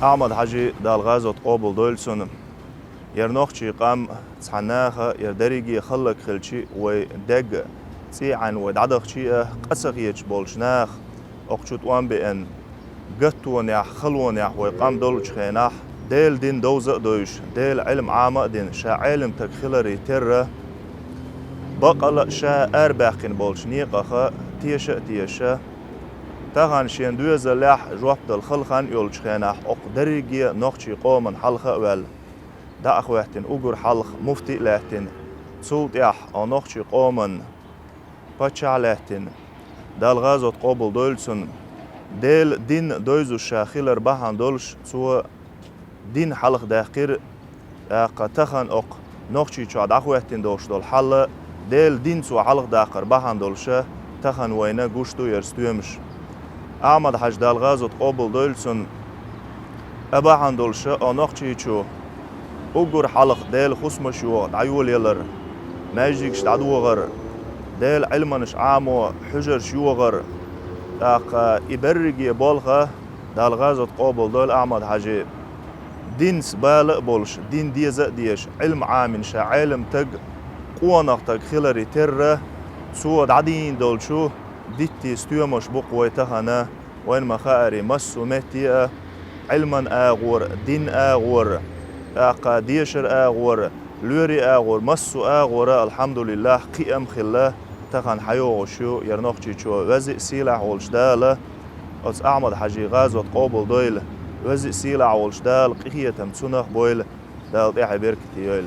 أحمد حجي دال غازوت قابل دولسون يرنوخشي قام تصحناها يردريجي خلق خلشي ودق عن ودعدخشي قسخيتش بولشناخ أقشوت وان بأن قطون يح خلون يح ويقام دولش خيناح ديل دين دوزق دوش ديل علم عامق دين شا علم تكخلري تر بقل شا أرباقين بولشنيقة تيشا تاغان شين دوزة لاح جواب دل خلخان يولش خيناح أقدريجي نوخشي قومن حلخة وال دا أخواتن أجر حلخ مفتي لاتن سولت يح أو نوخشي قومن باتشع لاتن دال غازوت قابل دولسون ديل دين دوزو شاخيلر باهان دولش سو دين حلق داخير قتخن أق نوخشي تشعد أخواتن دوش دول حل ديل دين سو حلق داخر باهان دولش تخن وينا قوشتو يرستويمش أحمد حج دال غازوت قابل دولسون أباهان دولش أو نوخشي تشو أجر حلق ديل خصمش يوغد عيول يلر ماجيكش تعدوغر ديل علمنش عامو حجر شيوغر تاق إبرجي بولخة دال غازوت قابل دول أحمد حجي دين سبالق بولش دين ديزق ديش علم عامن شا علم تق قوانق تق خلري تر سود عدين دول شو ديتي ستيومش بقوي تخنا وين مخاري مسو مهتي علما آغور دين آغور تاق ديشر آغور لوري آغور مسو آغور الحمد لله قيم خلا تخن حيو شو يرنوخشي شو وزي سيلع والشدال أس أحمد حجي غازوت قابل دويل وزي سيلع والشدال قية تمسونخ بويل دال إحي بيركتي يويل